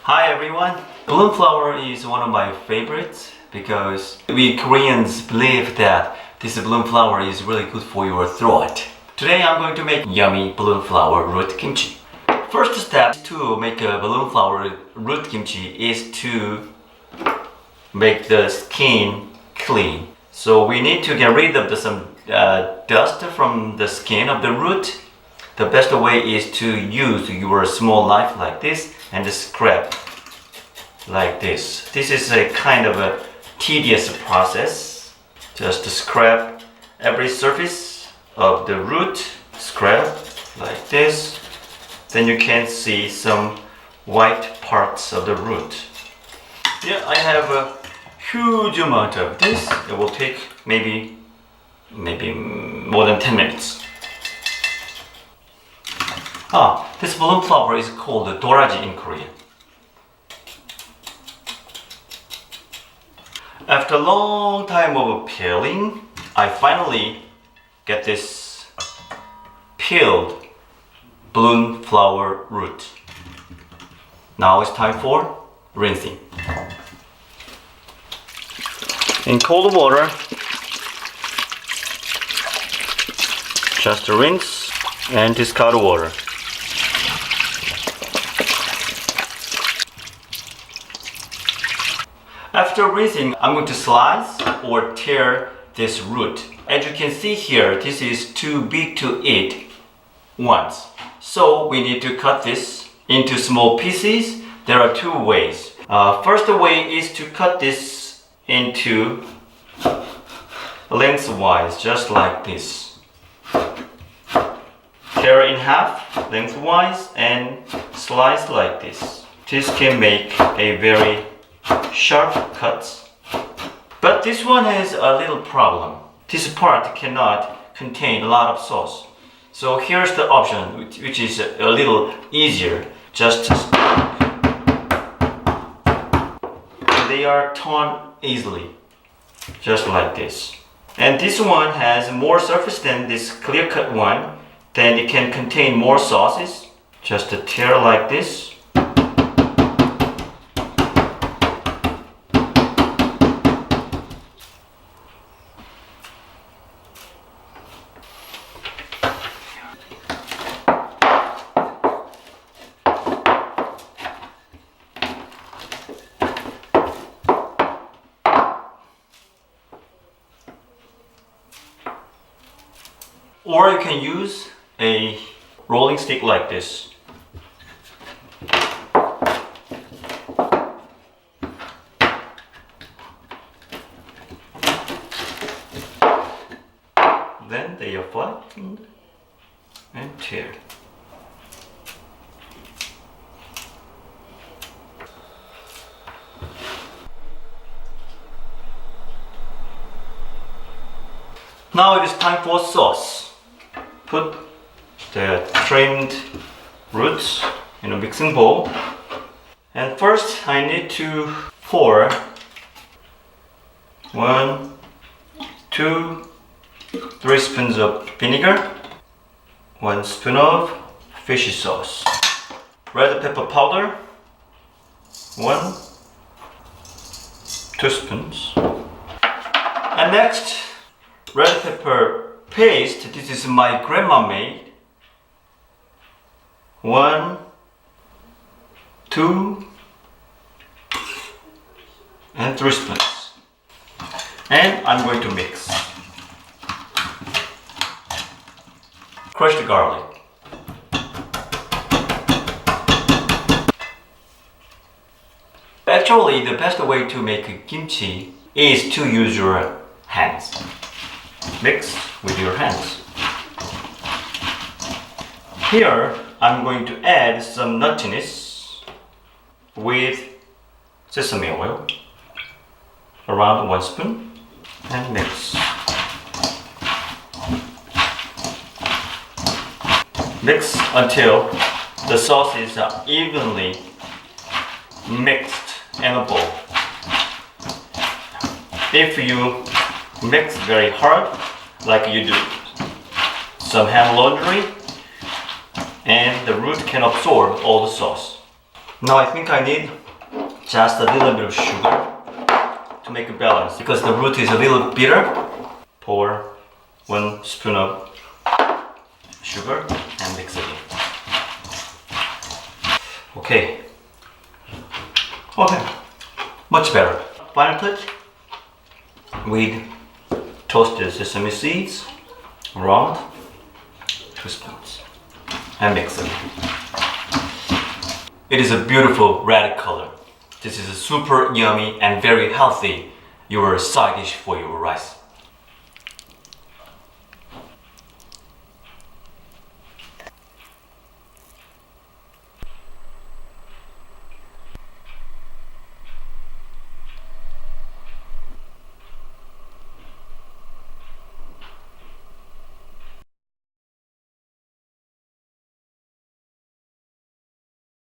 Hi everyone! Balloon flower is one of my favorites because we Koreans believe that this balloon flower is really good for your throat. Today I'm going to make yummy balloon flower root kimchi. First step to make a balloon flower root kimchi is to make the skin clean. So we need to get rid of some dust from the skin of the root. The best way is to use your small knife like this and scrape like this. This is a kind of a tedious process. Just scrape every surface of the root, scrape like this. Then you can see some white parts of the root. Yeah, I have a huge amount of this. It will take maybe more than 10 minutes. This balloon flower is called Doraji in Korean. After a long time of peeling, I finally get this peeled balloon flower root. Now it's time for rinsing. In cold water, just rinse and discard water. After rinsing, I'm going to slice or tear this root. As you can see here, this is too big to eat once. So we need to cut this into small pieces. There are two ways. First way is to cut this into lengthwise, just like this. Tear in half lengthwise and slice like this. This can make a very sharp cuts. But this one has a little problem. This part cannot contain a lot of sauce. So here's the option, which is a little easier. Just they are torn easily, just like this. And this one has more surface than this clear-cut one. Then it can contain more sauces. Just a tear like this. Or you can use a rolling stick like this. Then they are flattened and teared. Now it is time for sauce. Put the trimmed roots in a mixing bowl. And first I need to pour 1, 2, 3 spoons of vinegar, 1 spoon of fish sauce, red pepper powder, 1, 2 spoons. And next, red pepper paste. This is my grandma made. 1, 2, and 3 spoons. And I'm going to mix. Crushed garlic. Actually, the best way to make kimchi is to use your hands. Mix with your hands. Here, I'm going to add some nuttiness with sesame oil, around 1 spoon, and mix. Mix until the sauces are evenly mixed in a bowl. If you mix very hard, like you do some hand laundry, and the root can absorb all the sauce. Now I think I need just a little bit of sugar to make a balance. Because the root is a little bitter, pour 1 spoon of sugar and mix it in. Okay. Okay. Much better. Final touch with toasted sesame seeds, around 2 spoons, and mix it. It is a beautiful red color. This is a super yummy and very healthy your side dish for your rice.